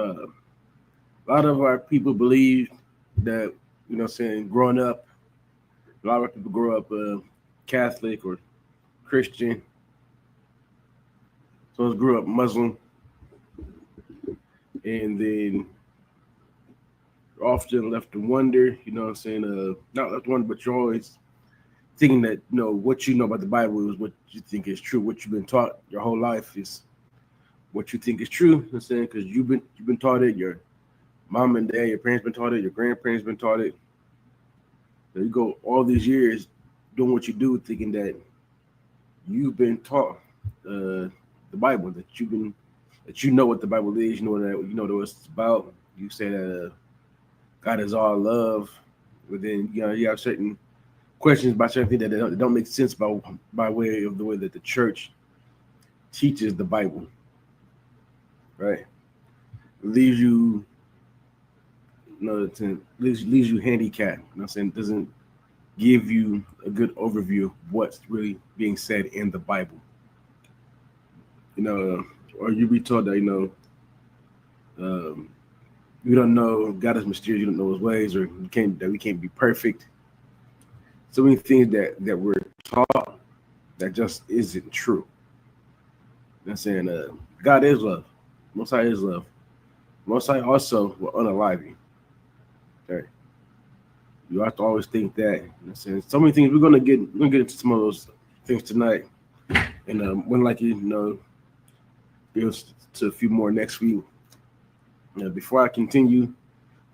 A lot of our people believe that, growing up, a lot of our people grow up Catholic or Christian. Some grew up Muslim, and then often left to wonder, not left to wonder, but you're always thinking that, what you know about the Bible is what you think is true. What you've been taught your whole life is what you think is true. Because you've been taught it, your mom and dad, your parents been taught it, your grandparents been taught it. So you go all these years doing what you do, thinking that you've been taught the Bible, that you know what the Bible is, you know what it's about. You say that God is all love, but then you have certain questions about certain things that don't make sense by way of the way that the church teaches the Bible, right? Leaves you, leaves you handicapped. Doesn't give you a good overview of what's really being said in the Bible. Or you be told that you don't know God is mysterious, you don't know His ways, or we can't be perfect. So many things that we're taught that just isn't true. God is love. Most High is love. Most High also will unalive you. Okay. You have to always think that. So many things we're gonna get into some of those things tonight, and when build to a few more next week. Before I continue,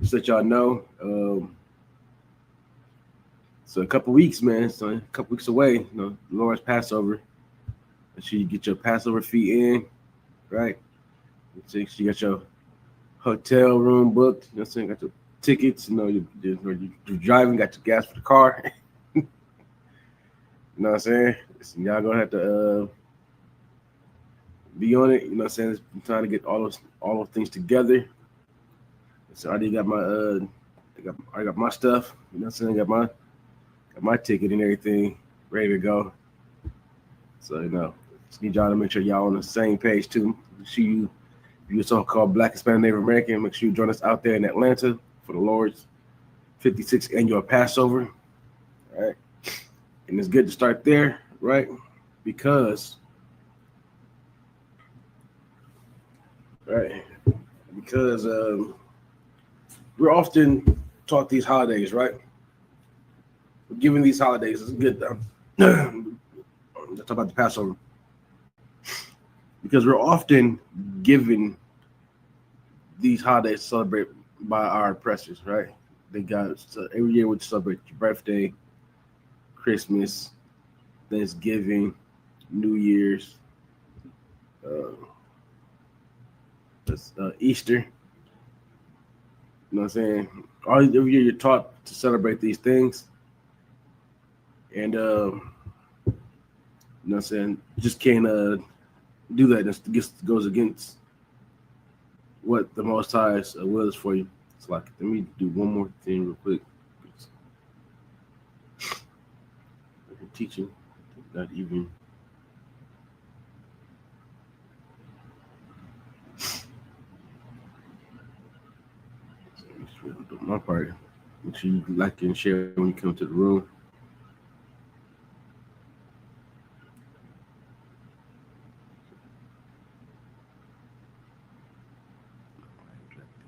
just let y'all know, so a couple weeks, man. So a couple weeks away, Lord's Passover. Make sure you get your Passover feet in, right? So you got your hotel room booked. Got your tickets. You're driving. Got your gas for the car. You know what I'm saying? So y'all gonna have to be on it. I'm trying to get all those things together. So I already got I got my stuff. I got my ticket and everything ready to go. So just need y'all to make sure y'all on the same page too. See you, if you're so-called Black, Hispanic, Native American, make sure you join us out there in Atlanta for the Lord's 56th annual Passover. All right, and it's good to start there, right? Because we're often taught these holidays, right? We're given these holidays. It's good. Let's talk about the Passover. Because we're often given these holidays to celebrate by our oppressors, right? Every year we celebrate your birthday, Christmas, Thanksgiving, New Year's, Easter. You know what I'm saying? Every year you're taught to celebrate these things. And you know what I'm saying? Just can't do that. It just goes against what the Most High's will is for you. It's like, let me do one more thing real quick. Teaching, not even. My part. Make sure you like and share when you come to the room.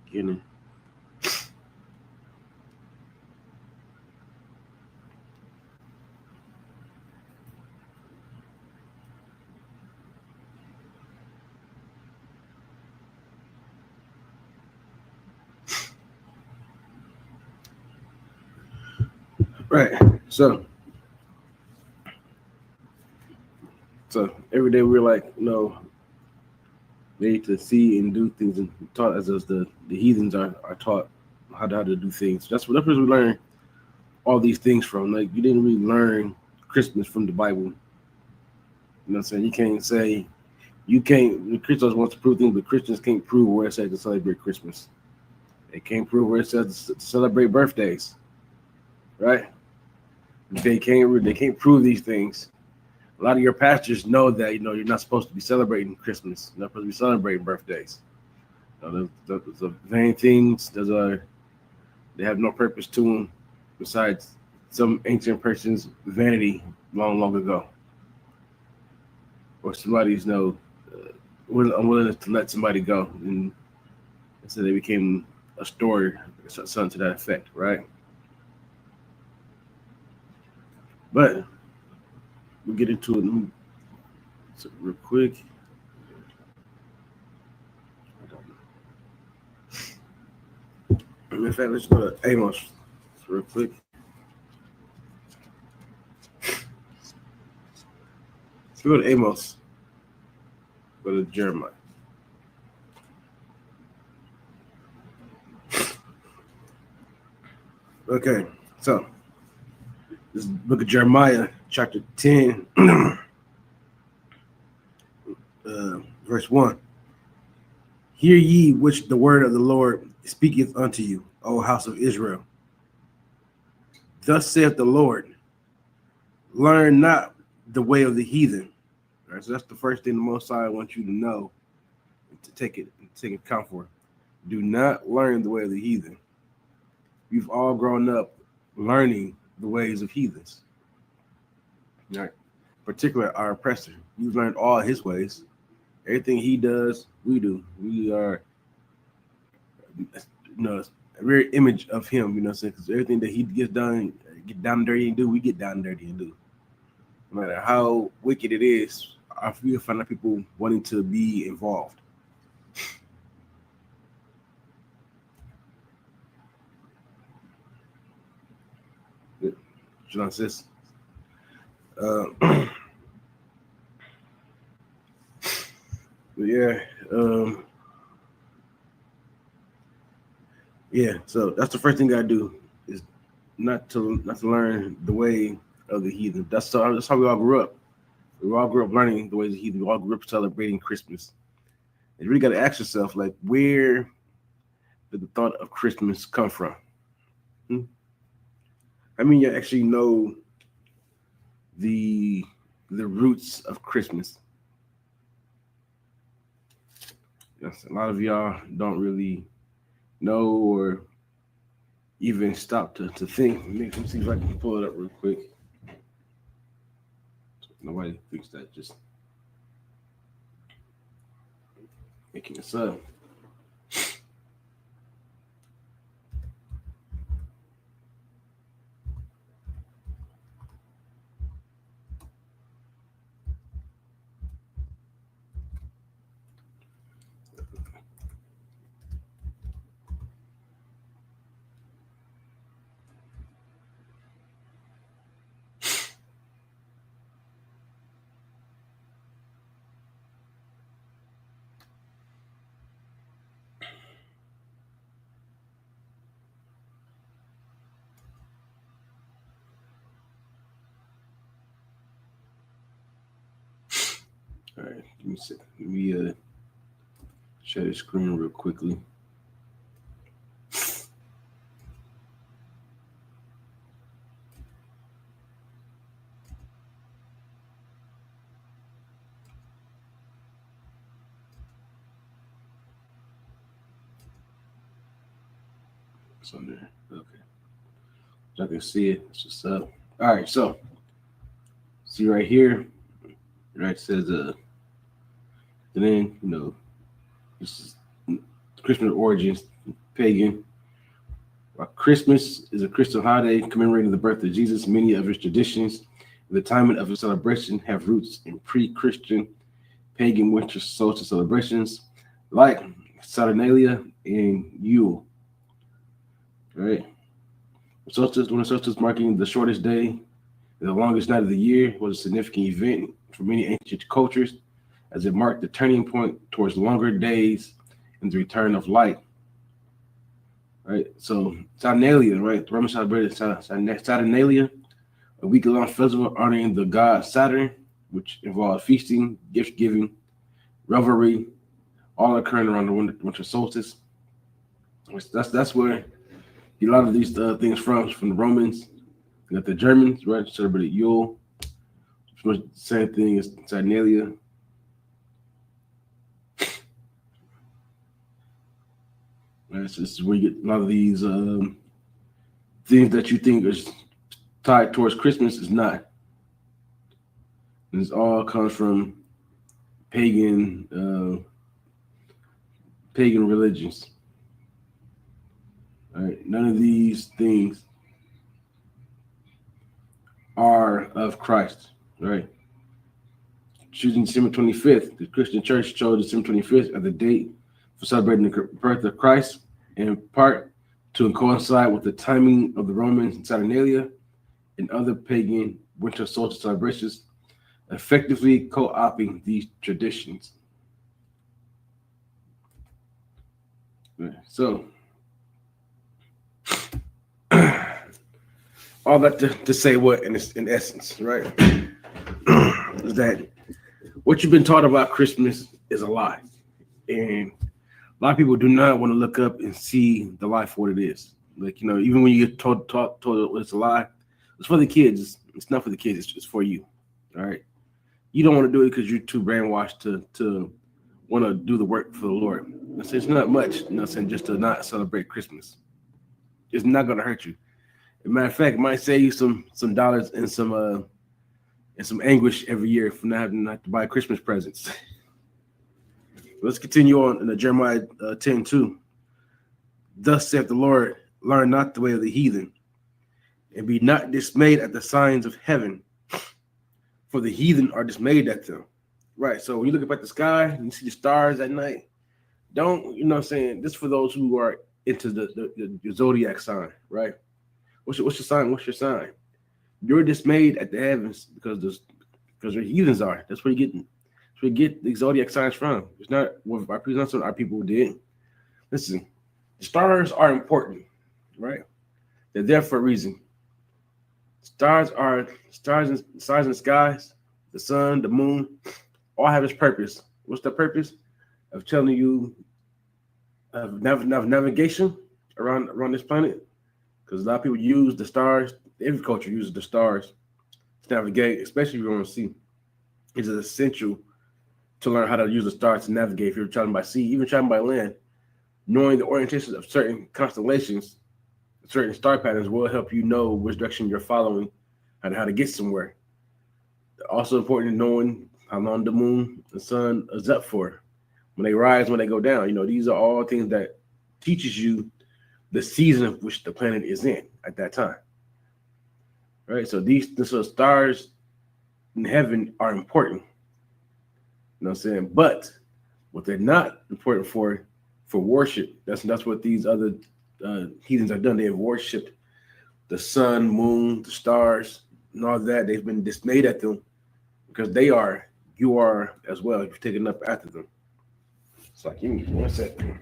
Beginning. Right. So every day we're like, made to see and do things, and taught as the heathens are taught how to do things. That's where we learn all these things from. Like, you didn't really learn Christmas from the Bible. You know what I'm saying? You can't say the Christians want to prove things, but Christians can't prove where it says to celebrate Christmas. They can't prove where it says to celebrate birthdays. Right? They can't prove these things. A lot of your pastors know that you're not supposed to be celebrating Christmas. You're not supposed to be celebrating birthdays. Those are vain things. They have no purpose to them besides some ancient person's vanity long ago, or somebody's unwillingness to let somebody go, and so they became a story, something to that effect, right? But we'll get into it real quick. In fact, let's go to Amos real quick. Let's go to Amos. Go to Jeremiah. Okay, so this book of Jeremiah, chapter 10, verse 1. Hear ye which the word of the Lord speaketh unto you, O house of Israel. Thus saith the Lord, learn not the way of the heathen. All right, so that's the first thing the Most High wants you to know, to take account for. Do not learn the way of the heathen. We've all grown up learning the ways of heathens. Right? Particularly our oppressor. You've learned all his ways. Everything he does, we do. We are, a very image of him, because everything that he gets done, get down and dirty and do, we get down and dirty and do. No matter how wicked it is, I feel find out people wanting to be involved. John says, so that's the first thing I do, is not to learn the way of the heathen. That's how we all grew up. We all grew up learning the ways of the heathen. We all grew up celebrating Christmas. And you really got to ask yourself, like, where did the thought of Christmas come from? I mean, you actually know the roots of Christmas. Yes, a lot of y'all don't really know or even stop to think. Let me see if I can pull it up real quick. Nobody thinks that, just making this up. All right, let me share the screen real quickly. It's on there. Okay. So I can see it. It's just up. All right, so see right here, right, it says then this is Christmas origins, pagan. Christmas is a Christian holiday commemorating the birth of Jesus. Many of its traditions and the timing of its celebration have roots in pre-Christian pagan winter solstice celebrations like Saturnalia and Yule. Right? When the solstice marking the shortest day and the longest night of the year was a significant event for many ancient cultures, as it marked the turning point towards longer days and the return of light. Right, so Saturnalia, right? The Romans celebrated Saturnalia, a week-long festival honoring the god Saturn, which involved feasting, gift giving, revelry, all occurring around the winter solstice. That's where a lot of these things from the Romans. You got the Germans, right? Celebrated Yule, same thing as Saturnalia. That's just where you get a lot of these things that you think is tied towards Christmas is not. This all comes from pagan pagan religions. All right, none of these things are of Christ. Right. Choosing December 25th, the Christian Church chose December 25th as the date for celebrating the birth of Christ, in part to coincide with the timing of the Roman Saturnalia and other pagan winter solstice celebrations, effectively co-opting these traditions. Right. So, all that to say what, in essence, right, is that what you've been taught about Christmas is a lie. And a lot of people do not want to look up and see the lie for what it is. Like, even when you get told it's a lie, it's for the kids. It's not for the kids. It's just for you. All right. You don't want to do it because you're too brainwashed to want to do the work for the Lord. It's not much, just to not celebrate Christmas. It's not going to hurt you. As a matter of fact, it might save you some dollars and some anguish every year for not having to buy Christmas presents. Let's continue on in Jeremiah 10:2. Thus saith the Lord, learn not the way of the heathen, and be not dismayed at the signs of heaven, for the heathen are dismayed at them. Right. So when you look up at the sky and you see the stars at night, don't, this is for those who are into the zodiac sign, right? What's your sign? What's your sign? You're dismayed at the heavens because the heathens are. That's where you get the zodiac signs from. It's not what our people did. Listen, the stars are important, right? They're there for a reason. Stars in the skies, the sun, the moon, all have its purpose. What's the purpose? Of telling you of navigation around this planet. Because a lot of people use the stars. Every culture uses the stars to navigate, especially if you want to see. It is essential to learn how to use the stars to navigate if you're traveling by sea, even traveling by land. Knowing the orientations of certain constellations, certain star patterns will help you know which direction you're following and how to get somewhere. Also important knowing how long the moon, the sun is up for, when they rise, when they go down. These are all things that teaches you the season of which the planet is in at that time. Right? So so stars in heaven are important. You know what I'm saying? But what they're not important for worship, that's what these other heathens have done. They have worshipped the sun, moon, the stars, and all that. They've been dismayed at them because you are as well. You've taken up after them. It's like, give me 1 second.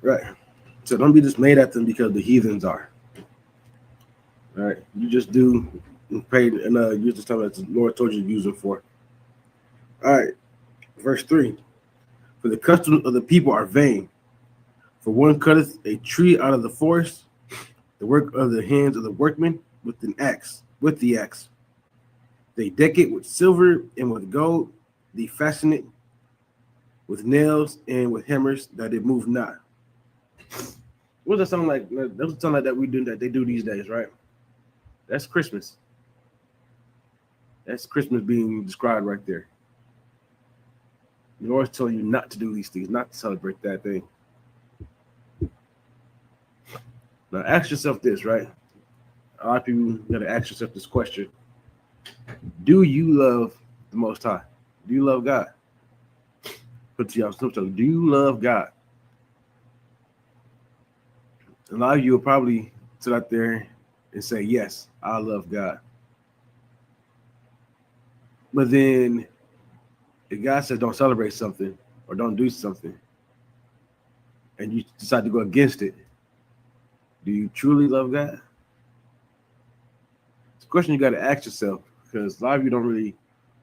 Right. So don't be dismayed at them because the heathens are. All right. You just do and pray and use the time that the Lord told you to use them for. All right. Verse 3. For the customs of the people are vain. For one cutteth a tree out of the forest, the work of the hands of the workmen with the axe. They deck it with silver and with gold. They fasten it with nails and with hammers that it move not. What does that sound like? That's something like that they do these days, right? That's Christmas. That's Christmas being described right there. The Lord's telling you not to do these things, not to celebrate that thing. Now ask yourself this, right? A lot of people gotta ask yourself this question. Do you love the Most High? Do you love God? Put to y'all, do you love God? A lot of you will probably sit out there and say, yes, I love God. But then if God says don't celebrate something or don't do something, and you decide to go against it, Do you truly love God? It's a question you got to ask yourself, because a lot of you don't really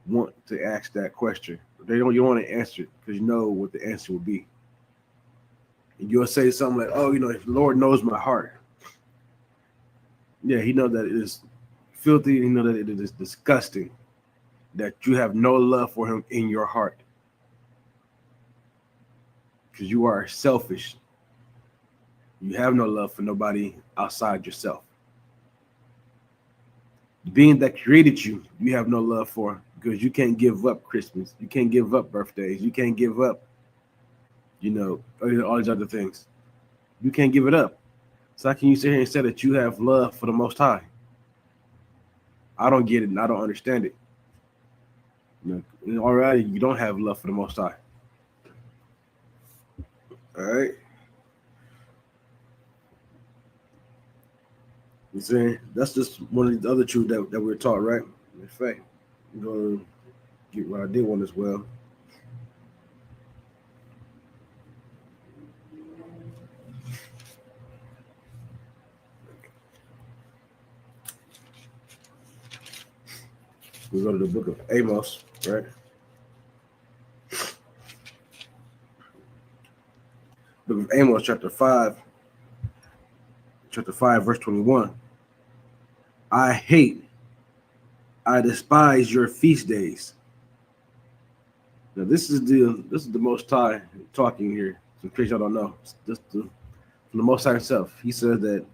want to ask that question. You don't want to answer it because you know what the answer will be. And you'll say something like, "Oh, if the Lord knows my heart." Yeah, He knows that it is filthy. He knows that it is disgusting, that you have no love for Him in your heart, because you are selfish. You have no love for nobody outside yourself. The being that created you, you have no love for, because you can't give up Christmas. You can't give up birthdays. You can't give up, all these other things. You can't give it up. So how can you sit here and say that you have love for the Most High? I don't get it, and I don't understand it. Already, you don't have love for the Most High. All right. You see, that's just one of the other truths that we're taught, right? In fact, I'm going to get what I did one as well. We go to the book of Amos, right? Book of Amos, chapter 5, verse 21. I despise your feast days. Now this is the Most High talking here. In case y'all don't know, from the Most High himself. He said that,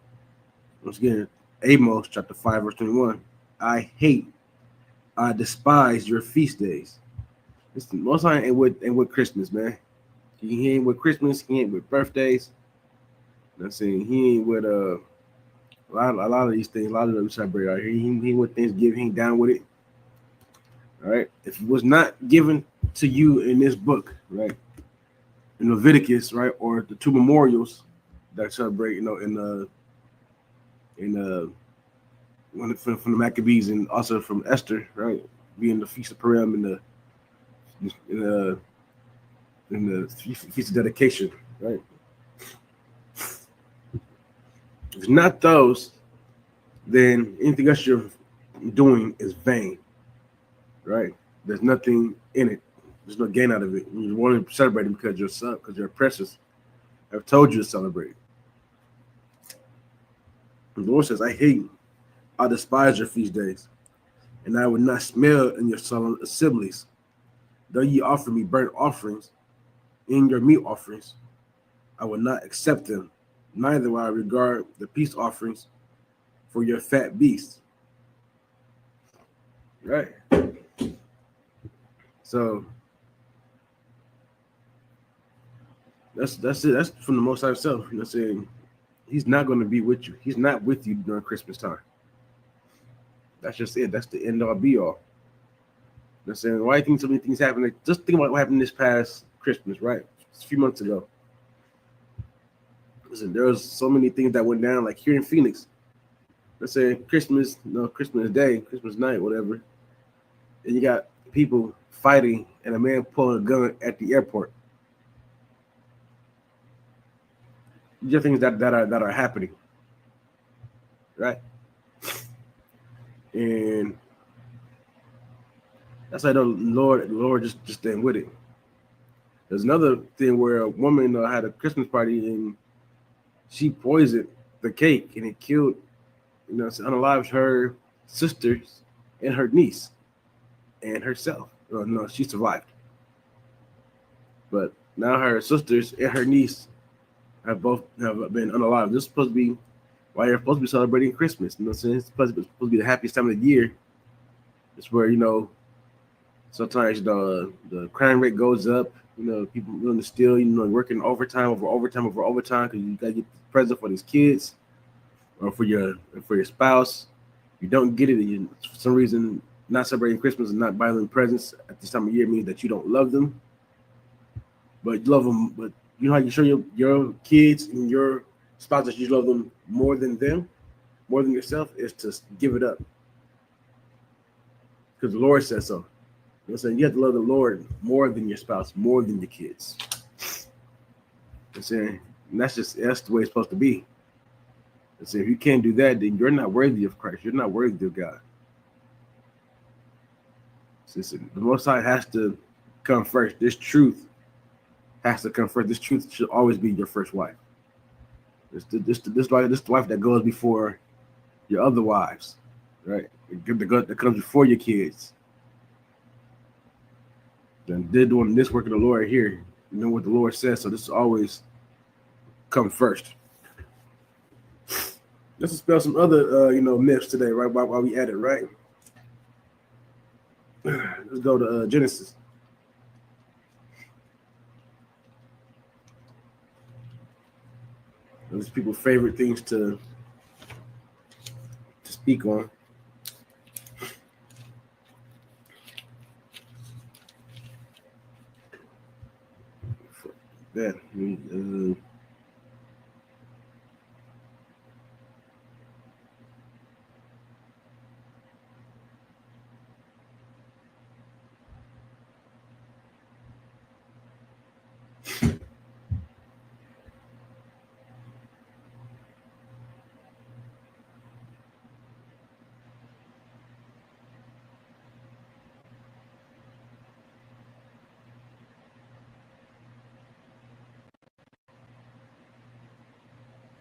once again, Amos chapter 5 verse 21. I despise your feast days. It's the Most High ain't with Christmas, man. He ain't with Christmas. He ain't with birthdays. I'm saying he ain't with a lot of these things. A lot of them celebrate out here. He ain't with Thanksgiving. He ain't down with it. All right. If it was not given to you in this book, right, in Leviticus, right, or the two memorials that celebrate, from the Maccabees and also from Esther, right, being the Feast of Purim and the Feast of Dedication, right. If it's not those, then anything else you're doing is vain, right? There's nothing in it. There's no gain out of it. You want to celebrate it because your son, because your oppressors have told you to celebrate. The Lord says, I despise your feast days, and I would not smell in your solemn assemblies. Though ye offer me burnt offerings in your meat offerings, I will not accept them, neither will I regard the peace offerings for your fat beasts. Right. So that's it. That's from the Most High himself. Saying he's not going to be with you. He's not with you during Christmas time. That's just it. That's the end all be all. Saying, why do you think so many things happen? Like, just think about what happened this past Christmas, right? Just a few months ago. Listen, there was so many things that went down, like here in Phoenix. Let's say Christmas Day, Christmas night, whatever. And you got people fighting and a man pulling a gun at the airport. These are things that are happening, right? And that's why the Lord just didn't with it. There's another thing where a woman had a Christmas party and she poisoned the cake and it killed, unalived her sisters and her niece and herself. No, she survived. But now her sisters and her niece have been unalived. This is supposed to be why you're supposed to be celebrating Christmas. You know what I'm saying? It's supposed to be the happiest time of the year. It's where, sometimes the crime rate goes up. People willing to steal, working overtime because you gotta get the present for these kids or for your spouse. You don't get it, for some reason, not celebrating Christmas and not buying them presents at this time of year means that you don't love them. But you love them. But you know how you show your kids and your spouse that you love them, more than yourself, is to give it up. Because the Lord says so. You have to love the Lord more than your spouse, more than your kids. And that's the way it's supposed to be. And so if you can't do that, then you're not worthy of Christ. You're not worthy of God. So the Most High has to come first. This truth has to come first. This truth should always be your first wife. This wife that goes before your other wives, right? That comes before your kids. Then they're doing this work of the Lord here. You know what the Lord says, so this always come first. Let's spell some other myths today, right? While we at it, right? Let's go to Genesis. Those people's favorite things to speak on. That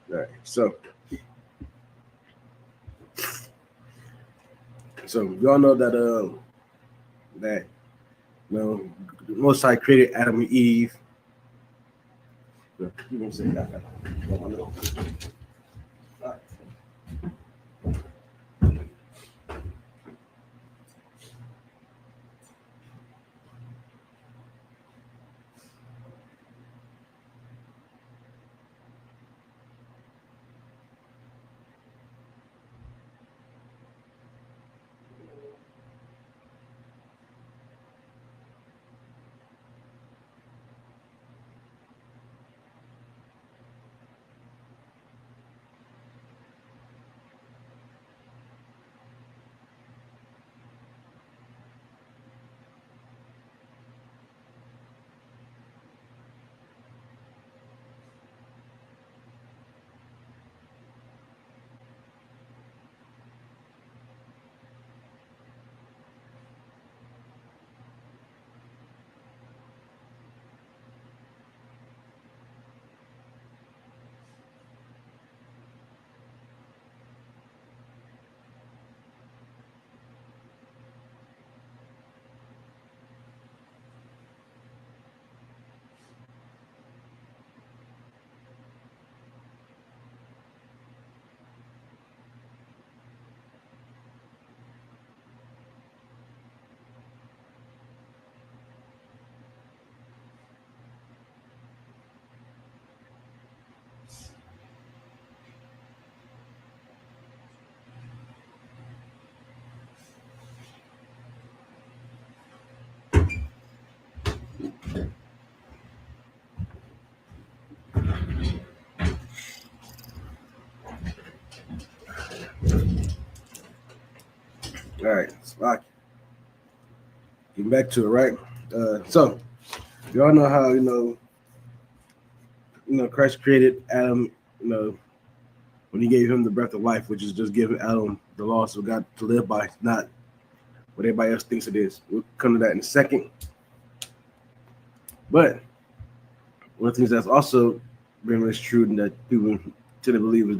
all right. So y'all know that Most High created Adam and Eve. You gonna say that? All right, Slocky. Getting back to it, right? So y'all know how Christ created Adam, when he gave him the breath of life, which is just giving Adam the laws of God to live by, not what everybody else thinks it is. We'll come to that in a second. But one of the things that's also very much true and that people tend to believe is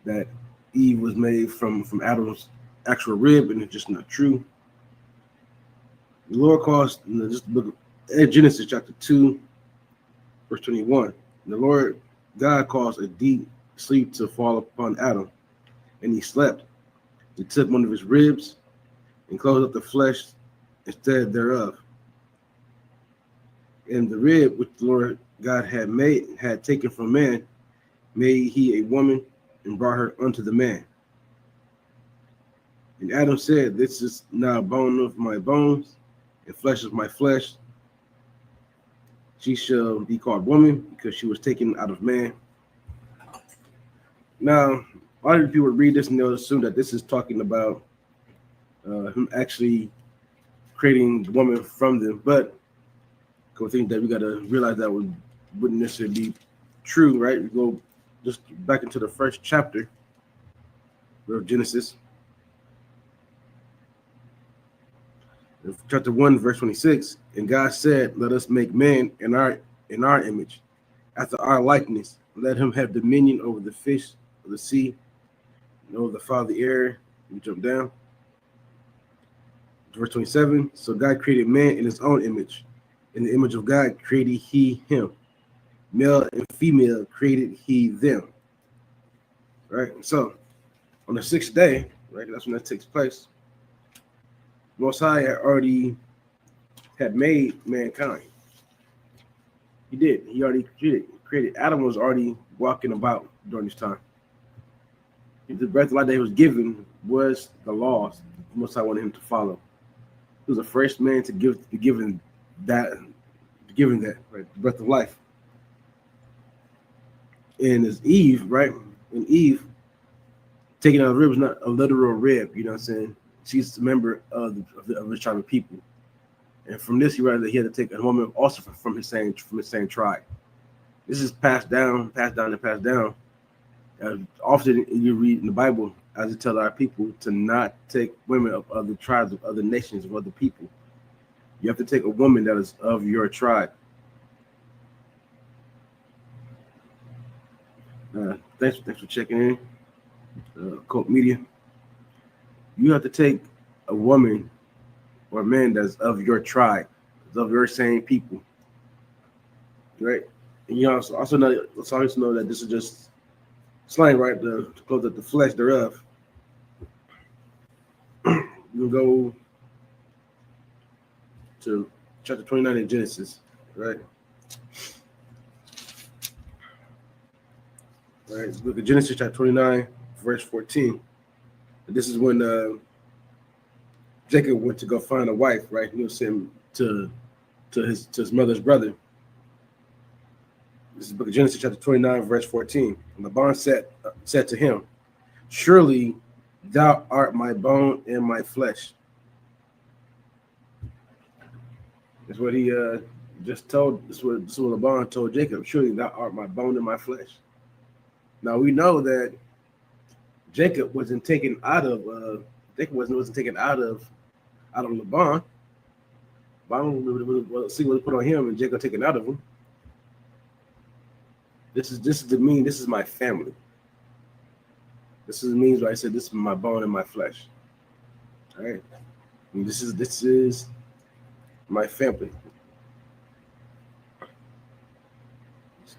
that Eve was made from Adam's actual rib, and it's just not true. The Lord calls, just look at Genesis chapter 2, verse 21. The Lord God caused a deep sleep to fall upon Adam, and he slept. He took one of his ribs and closed up the flesh instead thereof. And the rib which the Lord God had taken from man, made he a woman and brought her unto the man. And Adam said, this is now bone of my bones and flesh of my flesh. She shall be called woman because she was taken out of man. Now, a lot of people read this and they'll assume that this is talking about him actually creating the woman from them. But I think that we got to realize that wouldn't necessarily be true, right? We go just back into the first chapter of Genesis. Chapter 1, verse 26, and God said, let us make man in our image, after our likeness. Let him have dominion over the fish of the sea, and over the fowl of the air. We jump down. Verse 27, so God created man in his own image. In the image of God created he him. Male and female created he them. Right? So, on the sixth day, right, that's when that takes place, Most High had already made mankind. He did. He already created. Adam was already walking about during this time. The breath of life that he was given was the laws Most High wanted him to follow. He was the first man to be given that, right, the breath of life. And as Eve, right? And Eve taking out a rib was not a literal rib, you know what I'm saying? She's a member of the tribe of people. And from this, he realized that he had to take a woman also from his same tribe. This is passed down. Often you read in the Bible, as it tells our people to not take women of other tribes, of other nations, of other people. You have to take a woman that is of your tribe. Thanks for checking in, Cult Media. You have to take a woman or a man that's of your tribe, of your same people, right? And you also know that this is just slang, right? To clothe the flesh thereof. We'll go to chapter 29 in Genesis, right? All right, look at Genesis chapter 29, verse 14. And this is when Jacob went to go find a wife, right? He was sent to his mother's brother. This is the book of Genesis chapter 29, verse 14. And Laban said to him, surely thou art my bone and my flesh. That's what he just told. This is what Laban told Jacob. Surely thou art my bone and my flesh. Now we know that Jacob wasn't taken out of wasn't taken out of Laban. Laban was put on him, and Jacob taken out of him. This is my family. This means what I said. This is my bone and my flesh. All right. And this is my family.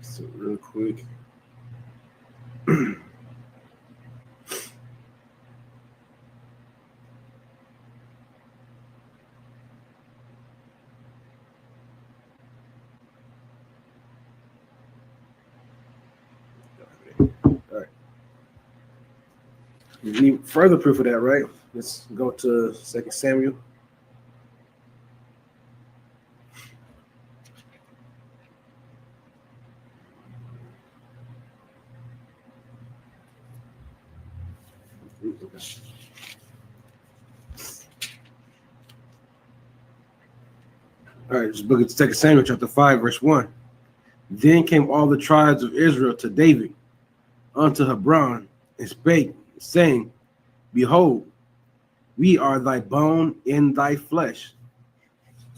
So real quick. All right. You need further proof of that, right? Let's go to 2 Samuel. All right, this book of 2 Samuel, chapter 5, verse 1. Then came all the tribes of Israel to David unto Hebron and spake, saying, behold, we are thy bone and thy flesh.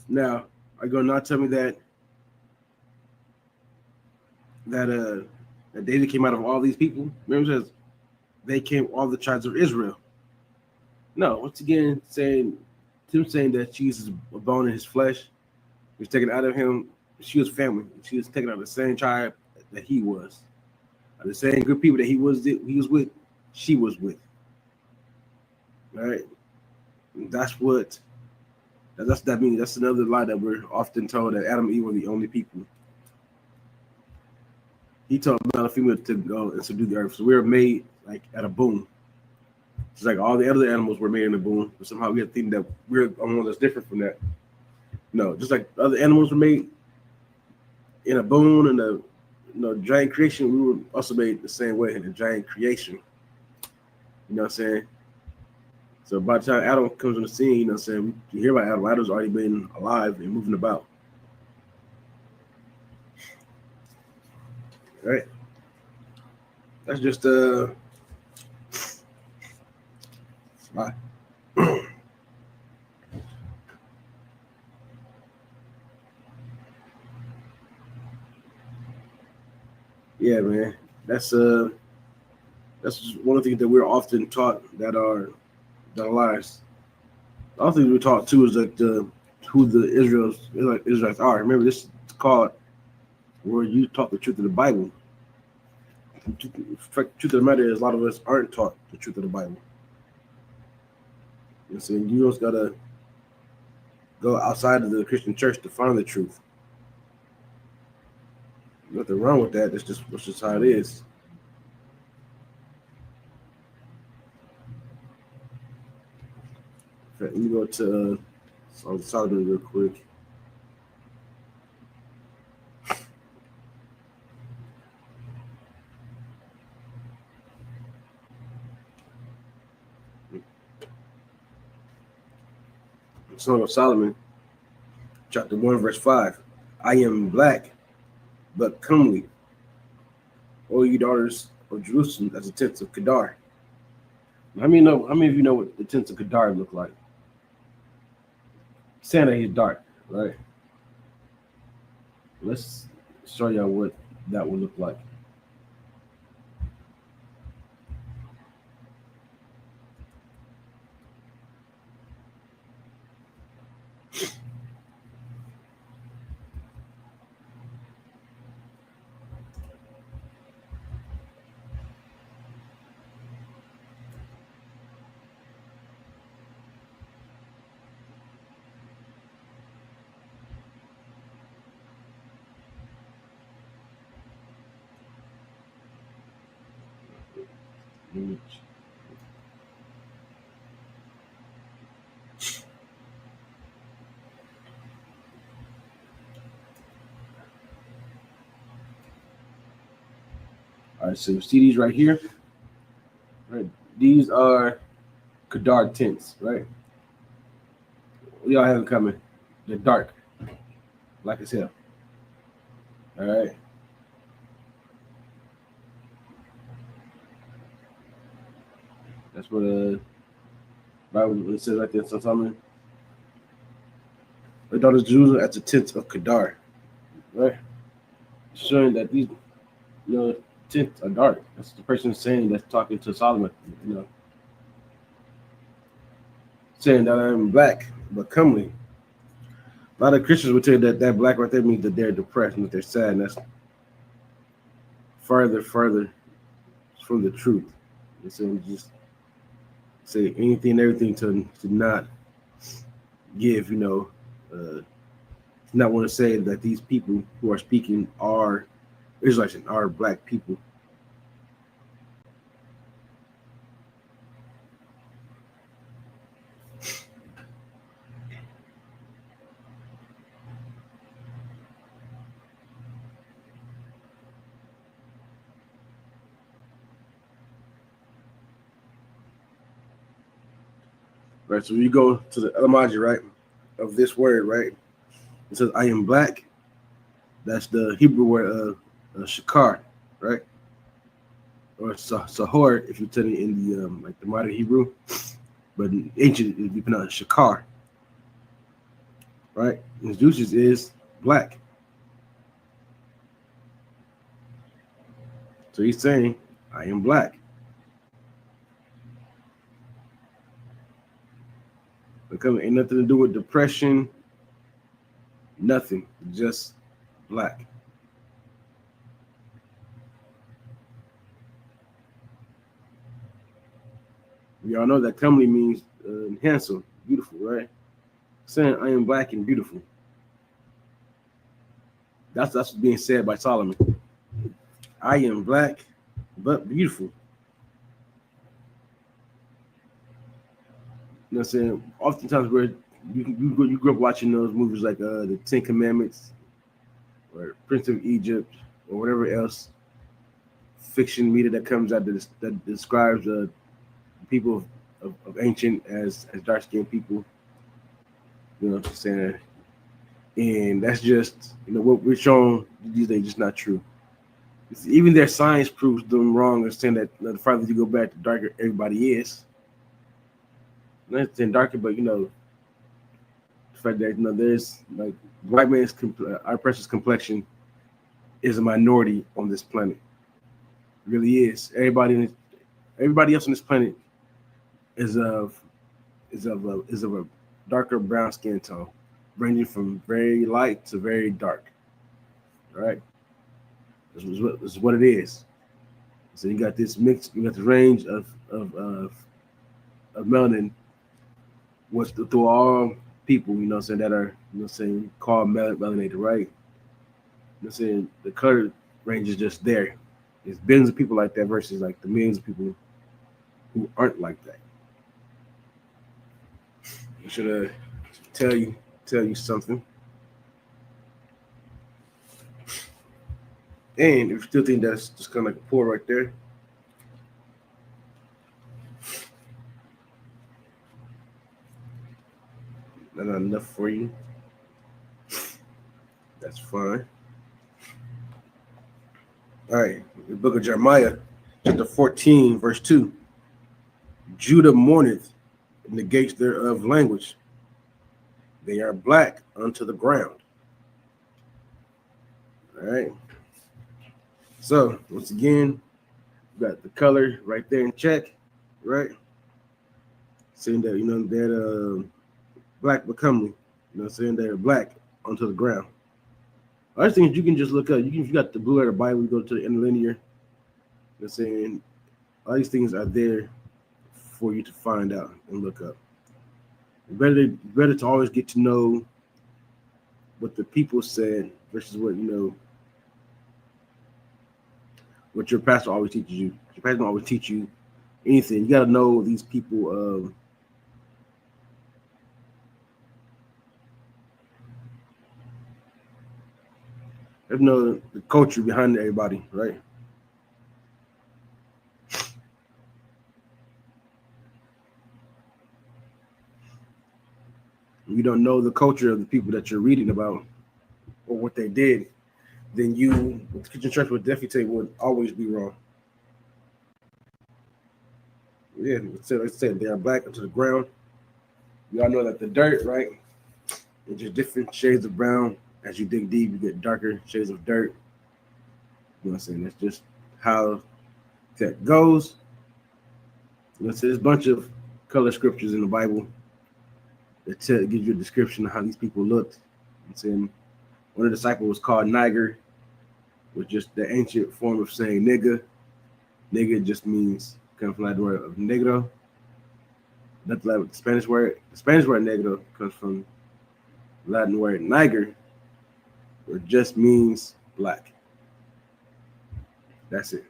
Now, are you going to not tell me that David came out of all these people? Remember, it says they came all the tribes of Israel. No, once again, saying that Jesus is a bone in his flesh was taken out of him. She was family. She was taken out of the same tribe that he was. The same good people that he was with, she was with. All right. That means that's another lie that we're often told, that Adam and Eve were the only people. He told male and female to go and subdue the earth. So we were made like at a boom. It's like all the other animals were made in a boom, but somehow we had to think that we're the one that's different from that. No, just like other animals were made in a boom and a giant creation, we were also made the same way in a giant creation. You know what I'm saying? So by the time Adam comes on the scene, you know what I'm saying, you hear about Adam. Adam's already been alive and moving about. Right? That's just my yeah, man. That's one of the things that we're often taught that are lies. The other thing we're taught too is that who the Israelites are. Remember, this is called where you taught the truth of the Bible. The truth of the matter is, a lot of us aren't taught the truth of the Bible. And so you just gotta go outside of the Christian church to find the truth. Nothing wrong with that. That's just how it is. In fact, let me go to Solomon real quick. Song of Solomon, chapter 1, verse 5. I am black, but comely. O you daughters of Jerusalem, as the tents of Kedar. How many of you know what the tents of Kedar look like? Saying that he's dark, right? Let's show y'all what that would look like. All right, so see these right here? Right. These are Kedar tents, right? We all have them coming. They're dark, like as hell. All right. That's what Bible it says right there. So Solomon, the daughters of Jerusalem at the tents of Kedar, right? Showing that these, tents are dark. That's the person saying that's talking to Solomon, saying that I'm black but comely. A lot of Christians would tell you that black right there means that they're depressed and that they're sad, and that's further from the truth. And so just say anything and everything to not give, not want to say that these people who are speaking are Israelites and are black people. Right, so you go to the etymology, right, of this word, right? It says, "I am black." That's the Hebrew word shakar, right? Or sahor, if you tell it in the like the modern Hebrew, but in ancient it would be pronounced shakar, right? And Zeus is black, so he's saying, "I am black." Because ain't nothing to do with depression, nothing, just black. We all know that comely means handsome, beautiful, right? Saying I am black and beautiful. That's what's being said by Solomon. I am black, but beautiful. You know what I'm saying? Oftentimes where you grew up watching those movies like the Ten Commandments or Prince of Egypt or whatever else fiction media that comes out that describes people of ancient as dark skinned people. You know what I'm saying? And that's just what we're shown these days just not true. Even their science proves them wrong and saying that the farther you go back, the darker everybody is. Not saying darker, but the fact that there's like white man's our precious complexion is a minority on this planet. It really is. Everybody else on this planet is of a darker brown skin tone, ranging from very light to very dark. All right, this is what it is. So you got this mix, you got the range of melanin, what's through all people, saying that are saying called melanated, right? Saying the color range is just there. There's billions of people like that versus like the millions of people who aren't like that. I should tell you something. And if you still think that's just kind of like a pour right there, that's not enough for you, that's fine. All right, the book of Jeremiah, chapter 14, verse 2. Judah mourneth in the gates thereof language. They are black unto the ground. All right. So once again, you got the color right there in check, right? Saying that that black but comely, saying they're black onto the ground. Other things you can just look up. If you got the Blue Letter Bible, you go to the interlinear. Saying all these things are there for you to find out and look up. Better to always get to know what the people said versus what your pastor always teaches you. Your pastor don't always teach you anything. You got to know these people. You know the culture behind everybody, right? If you don't know the culture of the people that you're reading about or what they did, then the Christian church would definitely tell you would always be wrong. Yeah, like I said, they are black into the ground. You all know that the dirt, right? It's just different shades of brown. As you dig deep, you get darker shades of dirt. You know what I'm saying? That's just how that goes. There's a bunch of color scriptures in the Bible that gives you a description of how these people looked. I'm saying one of the disciples was called Niger, which is just the ancient form of saying nigga. Nigga just means comes from the word of negro. That's like the Spanish word. The Spanish word negro comes from Latin word niger, which just means black. That's it.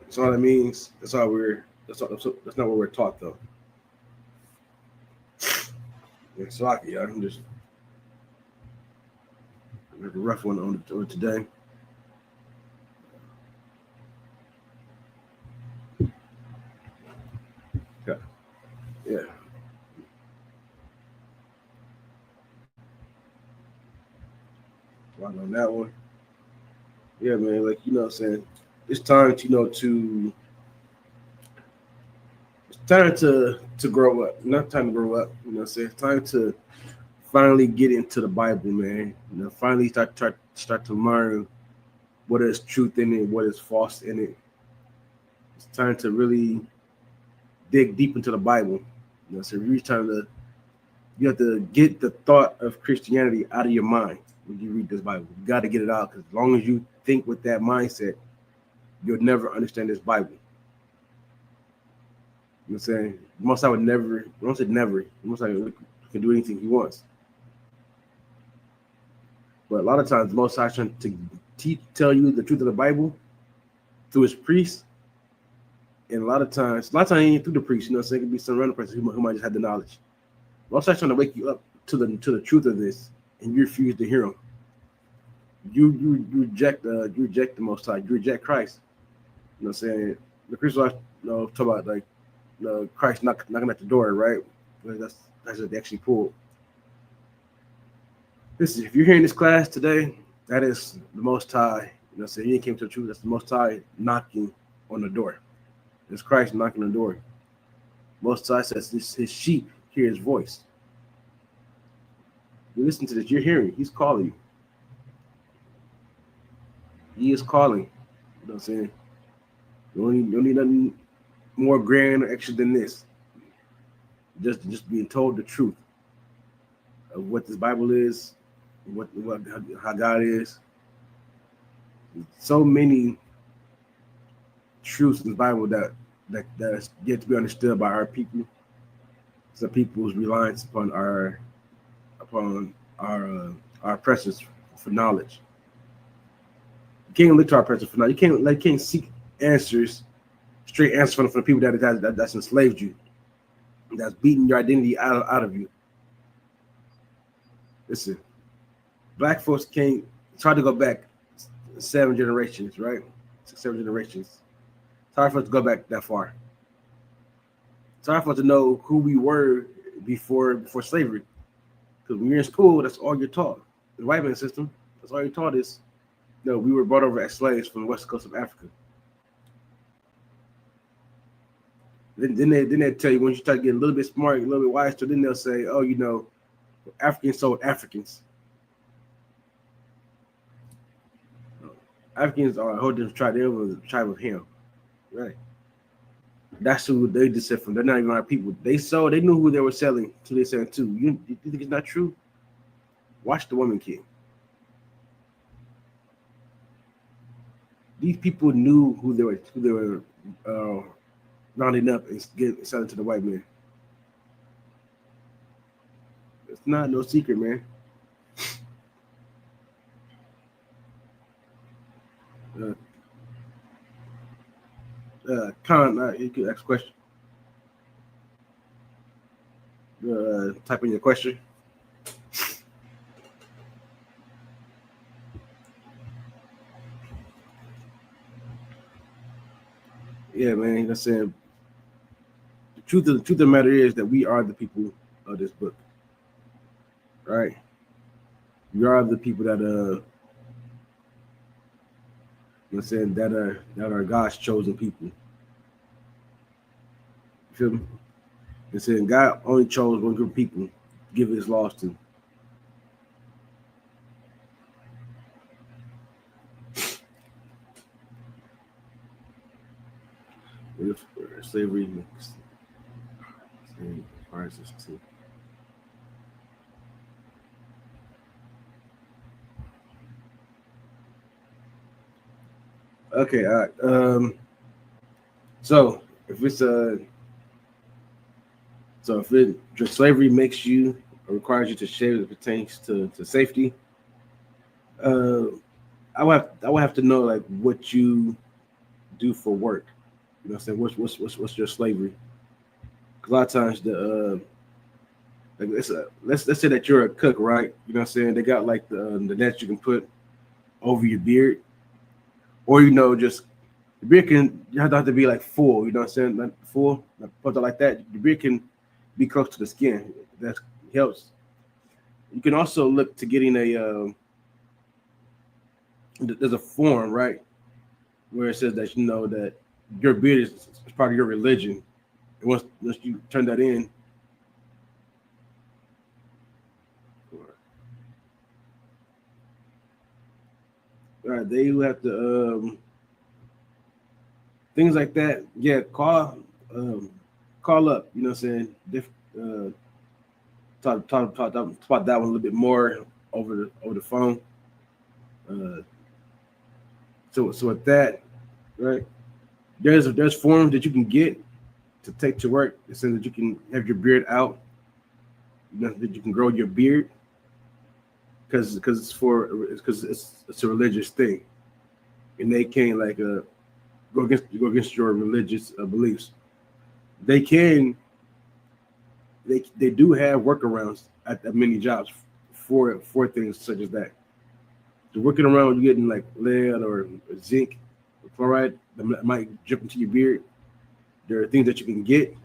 That's all it means. That's not what we're taught though. It's lucky, I'm just a rough one on today. Yeah. Right on that one. Yeah, man, like what I'm saying, it's time to it's time to grow up. Not time to grow up, what I'm saying? It's time to finally get into the Bible, man. Finally start to learn what is truth in it, what is false in it. It's time to really dig deep into the Bible. So you have to get the thought of Christianity out of your mind when you read this Bible. You got to get it out, because as long as you think with that mindset, you'll never understand this Bible. You know what I'm saying? Most I would never, I don't say never, most I can do anything he wants. But a lot of times, most I trying to tell you the truth of the Bible through his priest. And a lot of times it ain't through the priest, so it could be some random person who might just have the knowledge. Most I trying to wake you up to the truth of this, and you refuse to hear him. You reject the Most High. You reject Christ. You know what I'm saying? The Christians talk about like Christ knocking at the door, right? That's what they actually pulled. Listen, if you're hearing this class today, that is the Most High. So he came to the truth. That's the Most High knocking on the door. It's Christ knocking on the door. Most High says his sheep hear his voice. You listen to this, you're hearing. He's calling you. He is calling. You know what I'm saying? You don't need nothing more grand or extra than this. Just being told the truth of what this Bible is, how God is. So many truths in the Bible that's yet to be understood by our people. Some people's reliance upon our oppressors for knowledge. You can't look to our oppressors for knowledge. You can't seek answers, straight answers from the people that's enslaved you, that's beating your identity out of you. Listen, black folks can't try to go back 7 generations, right? 6-7 generations. It's hard for us to go back that far. It's hard for us to know who we were before slavery. Because when you're in school, that's all you're taught. The white man system, that's all you're taught is, we were brought over as slaves from the west coast of Africa. Then they tell you, when you start getting a little bit smart, a little bit wiser, then they'll say, Africans sold Africans. Africans are a whole different tribe. They were the tribe of Ham, right? That's who they just said from. They're not even our people. They knew who they were selling to. They said to. You think it's not true? Watch The Woman King. These people knew who they were rounding up and selling to the white man. It's not no secret, man. Con, you could ask a question. Type in your question. Yeah, man. I'm saying the truth of the matter is that we are the people of this book, right? We are the people that that are God's chosen people. You feel me? It's saying God only chose one group of people to give his laws to. If slavery makes requires us to. Okay, all right. So if slavery makes you or requires you to shave as it pertains to safety, I would have to know like what you do for work. You know what I'm saying? What's your slavery? Because a lot of times let's say that you're a cook, right? You know what I'm saying? They got like the net you can put over your beard, or just the beard you have to be like full. You know what I'm saying? Like full, like like that. The beard can be close to the skin. That helps. You can also look to getting there's a form, right, where it says that that your beard is part of your religion. And once you turn that in, all right, they have to things like that. Yeah, call up. You know what I'm saying? Talk about that one a little bit more over the phone. So with that, right? There's forms that you can get to take to work. It says that you can have your beard out. That you can grow your beard because it's a religious thing, and they can't like go against your religious beliefs. They do have workarounds at many jobs for things such as that. They're working around you getting like lead or zinc or chloride that might drip into your beard. There are things that you can get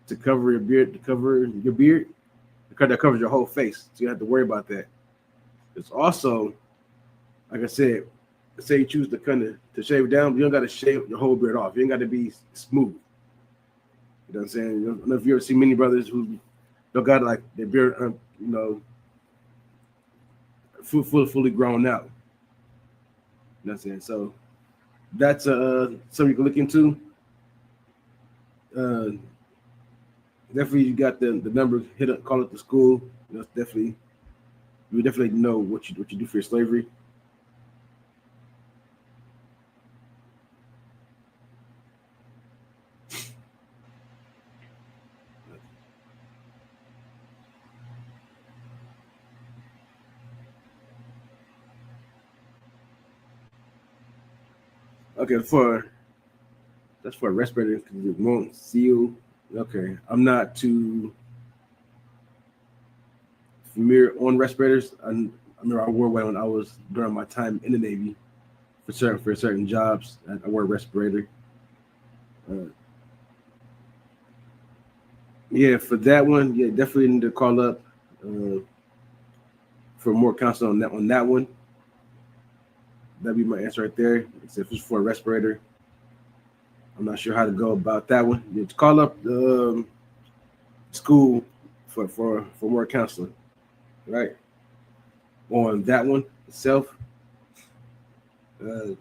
to cover your beard, that covers your whole face. So you don't have to worry about that. It's also like I said, say you choose to kind of to shave it down, you don't got to shave your whole beard off. You ain't got to be smooth. You know what I'm saying? I don't know if you ever see many brothers who don't got like their beard, fully grown out. You know what I'm saying? So that's something you can look into. Definitely, you got the number. Hit up, call it the school. You know, you definitely know what you do for your slavery. Okay, that's for a respirator because it won't seal. Okay, I'm not too familiar on respirators. I remember I wore one when I was during my time in the Navy for certain jobs. I wore a respirator. Yeah, for that one, yeah, definitely need to call up for more counsel on that one. That'd be my answer right there. Except if it's for a respirator, I'm not sure how to go about that one. You call up the school for more counseling, right? On that one itself. Yeah,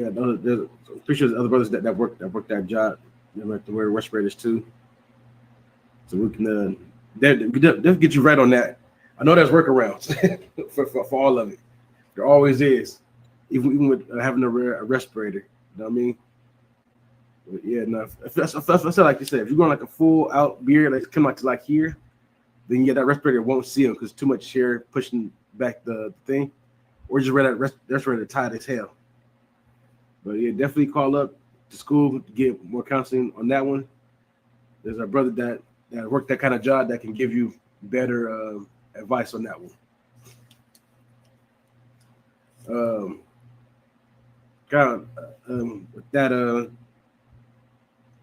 I'm pretty sure there's other brothers that work that job. They have to wear respirators too. So we can they'll get you right on that. I know there's workarounds for all of it. There always is, even with having a respirator. You know what I mean? But yeah, no. If that's like you said, if you're going like a full out beard, like come out to like here, then yeah, that respirator won't seal because too much hair pushing back the thing, or just wear that respirator tight as hell. But yeah, definitely call up to school to get more counseling on that one. There's a brother that worked that kind of job that can give you better advice on that one. With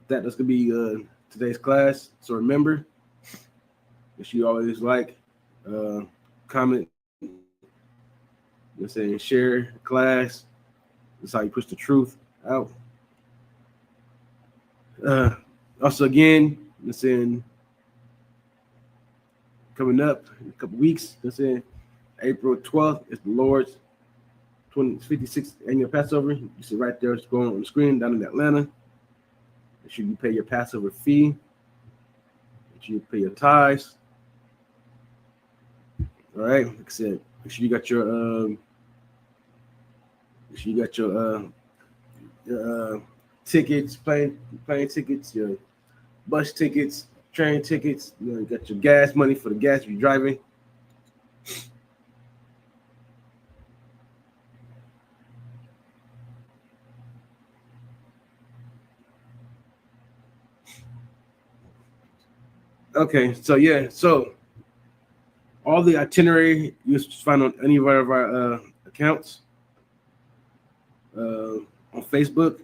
that's gonna be today's class. So remember, if you always like, comment, let's say share class. That's how you push the truth out. Also, again, listen, coming up in a couple weeks, listen, April 12th is the Lord's 56th annual Passover. You see right there, it's going on the screen down in Atlanta. Make sure you pay your Passover fee. Make sure you pay your tithes. All right, like I said, make sure you got your tickets, plane tickets, your bus tickets, train tickets. You got your gas money for the gas you're driving. Okay, so all the itinerary you find on any of our accounts on Facebook.